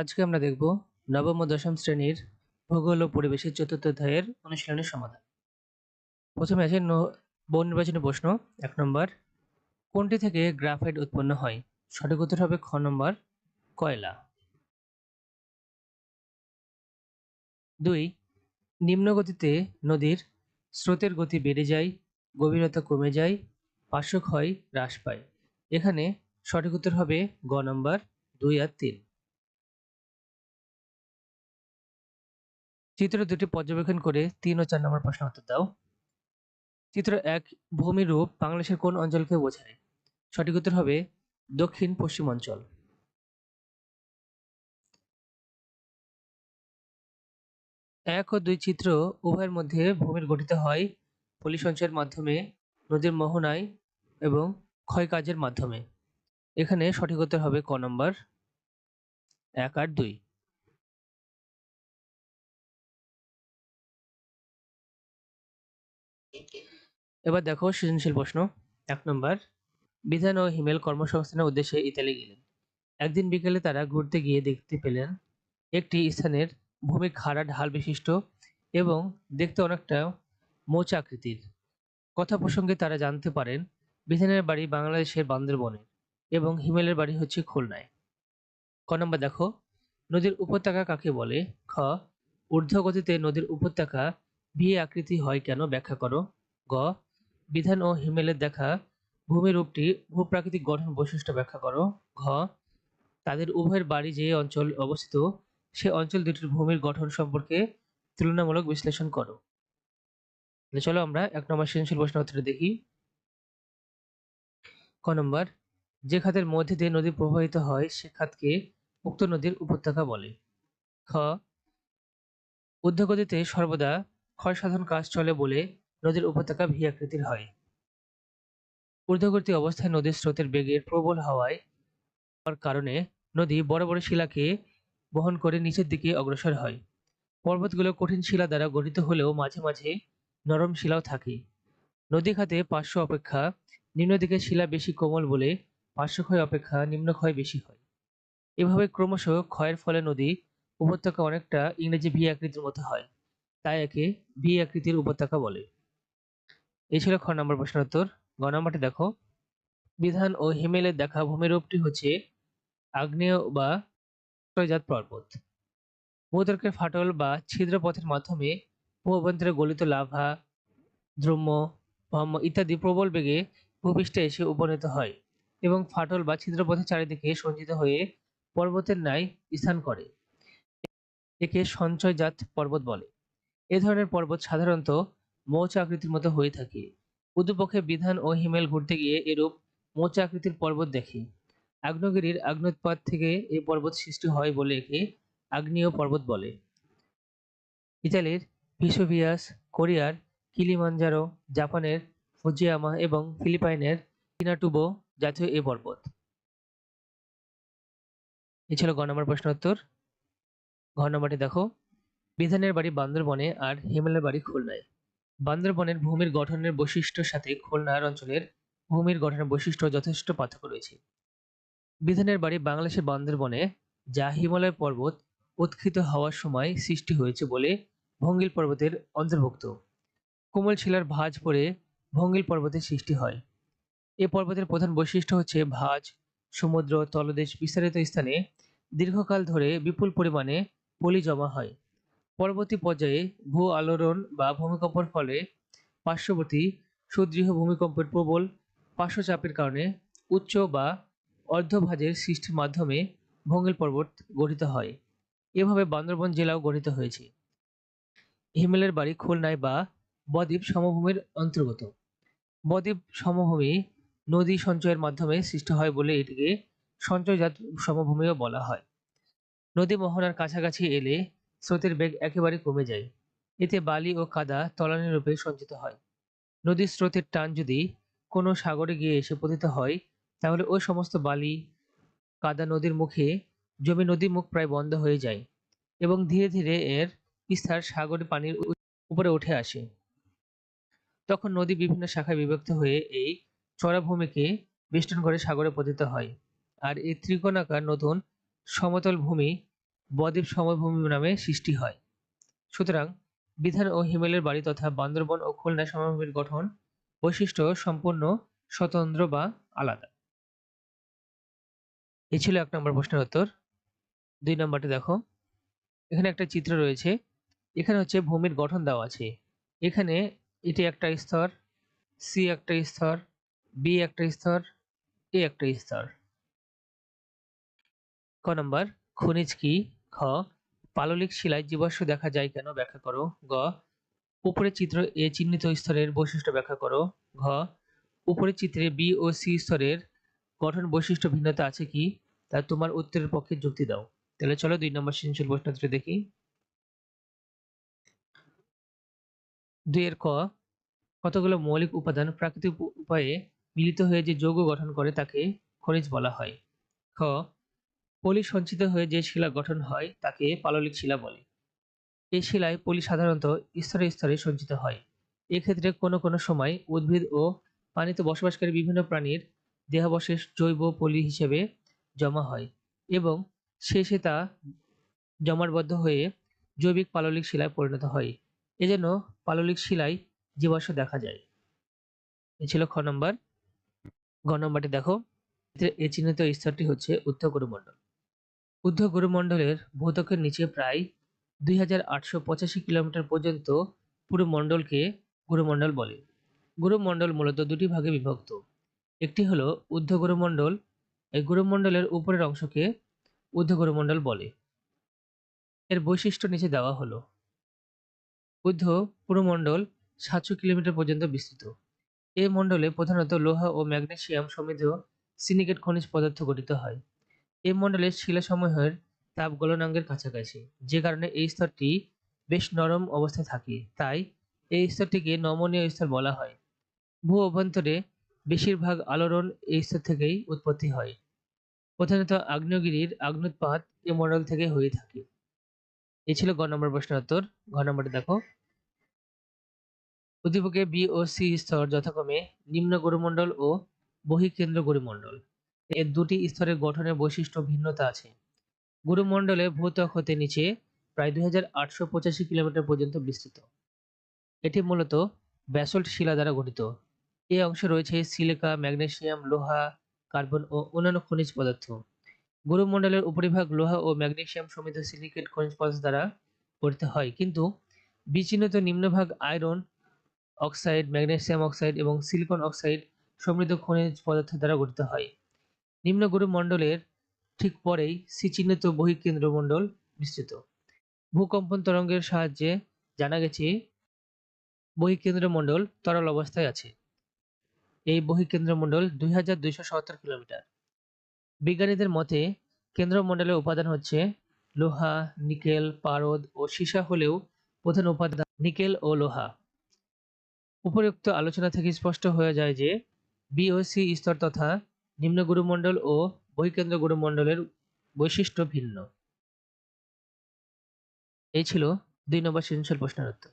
আজকে আমরা দেখব নবম ও দশম শ্রেণীর ভূগোল ও পরিবেশের চতুর্থ অধ্যায়ের অনুশীলনের সমাধান। প্রথমে আছে বহু নির্বাচনী প্রশ্ন। ১ নম্বর, কোনটি থেকে গ্রাফাইট উৎপন্ন হয়? সঠিক উত্তর হবে খ নম্বর, কয়লা। ২, নিম্ন গতিতে নদীর স্রোতের গতি বেড়ে যায়, গভীরতা কমে যায়, পার্শ্বক্ষয় হ্রাস পায়। এখানে সঠিক উত্তর হবে গ নম্বর ২ আর ৩। চিত্র দুটি পর্যবেক্ষণ করে ৩ ও ৪ নম্বর প্রশ্ন উত্তর দাও। চিত্র ১, ভূমিরূপ বাংলাদেশের কোন অঞ্চলকে বোঝায়? সঠিক উত্তর হবে দক্ষিণ পশ্চিম অঞ্চল। ১ ও ২ চিত্র উভয়ের মধ্যে ভূমির গঠিত হয় পলি সঞ্চয়ের মাধ্যমে, নদীর মোহনায় এবং ক্ষয়কাজের মাধ্যমে। এখানে সঠিক উত্তর হবে ক নম্বর ১ আর ২। এবার দেখো সৃজনশীল প্রশ্ন। ১ নম্বর, বিধান ও হিমেল কর্মসংস্থানের উদ্দেশ্যে ইতালি গেলেন। একদিন বিকেলে তারা ঘুরতে গিয়ে দেখতে পেলেন একটি স্থানের ভূমি খাড়া ঢাল বিশিষ্ট এবং দেখতে অনেকটা মৌচা আকৃতির। কথা প্রসঙ্গে তারা জানতে পারেন বিধানের বাড়ি বাংলাদেশের বান্দরবনে এবং হিমেলের বাড়ি হচ্ছে খুলনায়। ক নম্বর দেখো, নদীর উপত্যকা কাকে বলে? খ, ঊর্ধ্বগতিতে নদীর উপত্যকা ভি আকৃতি হয় কেন ব্যাখ্যা করো। গ, বিধান ও হিমেলের দেখা ভূমিরূপটি ভূপ্রাকৃতিক গঠন বৈশিষ্ট্য ব্যাখ্যা করো। ঘ, তাদের উভয়ের বাড়ি যে অঞ্চল অবস্থিত সে অঞ্চল দুটির ভূমির গঠন সম্পর্কে তুলনামূলক বিশ্লেষণ করো। চলো আমরা ১ নম্বর সৃজনশীল প্রশ্নের উত্তরটা দেখি। ক নম্বর, যে খাতের মধ্যে দিয়ে নদী প্রবাহিত হয় সে খাতকে উক্ত নদীর উপত্যকা বলে। খ, ঊর্ধ্বগতিতে সর্বদা ক্ষয়সাধন কাজ চলে বলে নদীর উপত্যকা ভি আকৃতির হয়। ঊর্ধ্বগতি অবস্থায় নদীর স্রোতের বেগের প্রবল হওয়ার কারণে নদী বড় বড় শিলাকে বহন করে নিচের দিকে অগ্রসর হয়। পর্বতগুলো কঠিন শিলা দ্বারা গঠিত হলেও মাঝে মাঝে নরম শিলাও থাকে। নদী খাতে পার্শ্ব অপেক্ষা নিম্ন দিকের শিলা বেশি কোমল বলে পার্শ্বক্ষয় অপেক্ষা নিম্নক্ষয় বেশি হয়। এভাবে ক্রমশ ক্ষয়ের ফলে নদী উপত্যকা অনেকটা ইংরেজি ভি আকৃতির মতো হয়, তাই একে ভি আকৃতির উপত্যকা বলে। এই ছিল খ নম্বর প্রশ্নের উত্তর। গ নম্বরটি দেখো, বিধান ও হিমেলের দেখা ভূমিরূপটি হচ্ছে আগ্নেয় বা ক্ষয়জাত পর্বত। ভূত্বকের ফাটল বা ছিদ্র পথের মাধ্যমে ভূ-অভ্যন্তরে গলিত লাভা, দ্রম্য, ভস্ম ইত্যাদি প্রবল বেগে ভূপৃষ্ঠে এসে উপনীত হয় এবং ফাটল বা ছিদ্রপথের চারিদিকে সঞ্চিত হয়ে পর্বতের ন্যায় স্থান করে। একে সঞ্চয়জাত পর্বত বলে। এ ধরনের পর্বত সাধারণত মৌচা আকৃতির মতো হয়ে থাকে। উদ্যূপক্ষে বিধান ও হিমেল ঘুরতে গিয়ে এরূপ মৌচা আকৃতির পর্বত দেখে। আগ্নেয়গিরির আগ্নেয়োৎপাত থেকে এই পর্বত সৃষ্টি হয় বলে একে আগ্নেয় পর্বত বলে। ইতালির ভেসুভিয়াস, কোরিয়ার কিলিমাঞ্জারো, জাপানের ফুজিয়ামা এবং ফিলিপাইনের পিনাটুবো জাতীয় এ পর্বত। এ ছিল গ নম্বর প্রশ্ন উত্তর। ঘ নম্বরটি দেখো, বিধানের বাড়ি বান্দরবনে আর হিমেলের বাড়ি খুলনায়। বান্দরবনের ভূমির গঠনের বৈশিষ্ট্যের সাথে খুলনার অঞ্চলের ভূমির গঠনের বৈশিষ্ট্য যথেষ্ট পার্থক্য রয়েছে। বিধানের বাড়ি বাংলাদেশের বান্দরবনে, যা হিমালয় পর্বত উৎক্ষিপ্ত হওয়ার সময় সৃষ্টি হয়েছে বলে ভঙ্গিল পর্বতের অন্তর্ভুক্ত। কোমল শিলার ভাঁজ পড়ে ভঙ্গিল পর্বতের সৃষ্টি হয়। এ পর্বতের প্রধান বৈশিষ্ট্য হচ্ছে ভাঁজ, সমুদ্র তলদেশ বিস্তারিত স্থানে দীর্ঘকাল ধরে বিপুল পরিমাণে পলি জমা হয়। পরবর্তী পর্যায়ে ভূ আলোড়ন বা ভূমিকম্পের ফলে পার্শ্ববর্তী সুদৃঢ় ভূমিকম্পের প্রবল পার্শ্বচাপের কারণে উচ্চ বা অর্ধভাজের সৃষ্টির মাধ্যমে ভঙ্গিল পর্বত গঠিত হয়। এভাবে বান্দরবান জেলাও গঠিত হয়েছে। হিমেলের বাড়ি খুলনায় বা বদ্বীপ সমভূমির অন্তর্গত। বদ্বীপ সমভূমি নদী সঞ্চয়ের মাধ্যমে সৃষ্টি হয় বলে এটিকে সঞ্চয়জাত সমভূমিও বলা হয়। নদী মোহনার কাছাকাছি এলে স্রোতের বেগ একেবারে কমে যায়। এতে বালি ও কাদা তলানি রূপে সঞ্চিত হয়। নদীর স্রোতের টান যদি কোনো সাগরে গিয়ে এসে পতিত হয়, তাহলে ওই সমস্ত বালি কাদা নদীর মুখে জমে নদী মুখ প্রায় বন্ধ হয়ে যায় এবং ধীরে ধীরে এর বিস্তার সাগরের পানির উপরে উঠে আসে। তখন নদী বিভিন্ন শাখায় বিভক্ত হয়ে এই চড়া ভূমিকে বেষ্টন করে সাগরে পতিত হয়। আর এই ত্রিকোণাকার নতুন সমতল ভূমি বদ্বীপ সমভূমি নামে সৃষ্টি হয়। সুতরাং বিধান ও হিমেলের বাড়ি তথা বান্দরবন ও খুলনা সমভূমির গঠন বৈশিষ্ট্য সম্পূর্ণ স্বতন্ত্র বা আলাদা। এই ছিল 1 নম্বর প্রশ্নের উত্তর। 2 নম্বরটি দেখো, এখানে একটা চিত্র রয়েছে। এখানে হচ্ছে ভূমির গঠন দেওয়া আছে। এখানে এটি একটা স্তর, সি একটা স্তর, বি একটা স্তর, এ একটা স্তর। ক নম্বর, খনিজ কি? খ, পাললিক শিলায় জীবাশ্ম দেখা যায় কেন, ব্যাখ্যা করো। গ, উপরের চিত্র এ চিহ্নিত স্তরের বৈশিষ্ট্য ব্যাখ্যা করো। ঘ, উপরের চিত্রে বি ও সি স্তরের গঠন বৈশিষ্ট্য ভিন্নতা আছে কি, তা তোমার উত্তরের পক্ষে যুক্তি দাও। তাহলে চলো 2 নম্বর সৃজনশীল প্রশ্নটি দেখি। 2 এর ক, কতগুলো মৌলিক উপাদান প্রাকৃতিক উপায়ে মিলিত হয়ে যে যৌগ গঠন করে তাকে খনিজ বলা হয়। খ, পলি সঞ্চিত হয়ে যে শিলা গঠন হয় তাকে পাললিক শিলা বলে। এই শিলায় পলি সাধারণত স্তরে স্তরে সঞ্চিত হয়। এক্ষেত্রে কোনো কোনো সময় উদ্ভিদ ও পানিতে বসবাসকারী বিভিন্ন প্রাণীর দেহাবশেষ জৈব পলি হিসেবে জমা হয় এবং শেষে তা জমাটবদ্ধ হয়ে জৈবিক পাললিক শিলায় পরিণত হয়। এজন্য পাললিক শিলায় জীবাশ্ম দেখা যায়। এ ছিল খ নম্বর। ঘ নম্বরটি দেখো, এই চিহ্নিত স্তরটি হচ্ছে ঊর্ধ্ব গুরুমণ্ডল। ঊর্ধ্ব গুরুমণ্ডলের ভূত্বকের নিচে প্রায় 2885 কিলোমিটার পর্যন্ত পুরো মণ্ডলকে গুরুমণ্ডল বলে। গুরুমণ্ডল মূলত দুটি ভাগে বিভক্ত। একটি হলো ঊর্ধ্ব গুরুমণ্ডল। এই গুরুমণ্ডলের উপরের অংশকে ঊর্ধ্ব গুরুমণ্ডল বলে। এর বৈশিষ্ট্য নিচে দেওয়া হলো। ঊর্ধ্ব পুরমণ্ডল 700 কিলোমিটার পর্যন্ত বিস্তৃত। এই মণ্ডলে প্রধানত লোহা ও ম্যাগনেসিয়াম সমৃদ্ধ সিলিকেট খনিজ পদার্থ গঠিত হয়। এই মণ্ডলের শিলাসমূহের তাপ গলনাঙ্কের কাছাকাছি, যে কারণে এই স্তরটি বেশ নরম অবস্থায় থাকে। তাই এই স্তরটিকে নমনীয় স্তর বলা হয়। ভূ অভ্যন্তরে বেশিরভাগ আলোড়ন এই স্তর থেকেই উৎপত্তি হয়। প্রধানত আগ্নেয়গিরির আগ্নুৎপাত এই মণ্ডল থেকে হয়ে থাকে। এই ছিল গ নম্বর প্রশ্নের উত্তর। ঘ নম্বরটি দেখো, উদ্দীপকে বি ও সি স্তর যথাক্রমে নিম্ন গুরুমণ্ডল ও বহিঃকেন্দ্র গুরুমণ্ডল। এর দুটি স্তরের গঠনের বৈশিষ্ট্য ভিন্নতা আছে। গুরুমণ্ডলে ভূত্বক হতে নিচে প্রায় 2885 কিলোমিটার পর্যন্ত বিস্তৃত। এটি মূলত ব্যাসল্ট শিলা দ্বারা গঠিত। এই অংশে রয়েছে সিলিকা, ম্যাগনেসিয়াম, লোহা, কার্বন ও অন্যান্য খনিজ পদার্থ। গুরুমণ্ডলের উপরিভাগ লোহা ও ম্যাগনেসিয়াম সমৃদ্ধ সিলিকেট খনিজ পদার্থ দ্বারা গঠিত হয়, কিন্তু বিচিহ্নিত নিম্নভাগ আয়রন অক্সাইড, ম্যাগনেসিয়াম অক্সাইড এবং সিলিকন অক্সাইড সমৃদ্ধ খনিজ পদার্থ দ্বারা গঠিত হয়। নিম্ন গুরুমণ্ডলের ঠিক পরেই সি চিহ্নিত বহিঃকেন্দ্রমণ্ডল বিস্তৃত। ভূকম্পন তরঙ্গের সাহায্যে জানা গেছে বহিঃকেন্দ্রমণ্ডল তরল অবস্থায় আছে। এই বহিঃকেন্দ্রমণ্ডল 2270 কিলোমিটার। বিজ্ঞানীদের মতে কেন্দ্রমণ্ডলের উপাদান হচ্ছে লোহা, নিকেল, পারদ ও সীসা হলেও প্রধান উপাদান নিকেল ও লোহা। উপরোক্ত আলোচনা থেকে স্পষ্ট হয়ে যায় যে বি ও সি স্তর তথা নিম্ন গুরুমণ্ডল ও বহিঃকেন্দ্র গুরুমণ্ডলের বৈশিষ্ট্য ভিন্ন। এই ছিল 2 নম্বর সৃজনশীল প্রশ্নের উত্তর।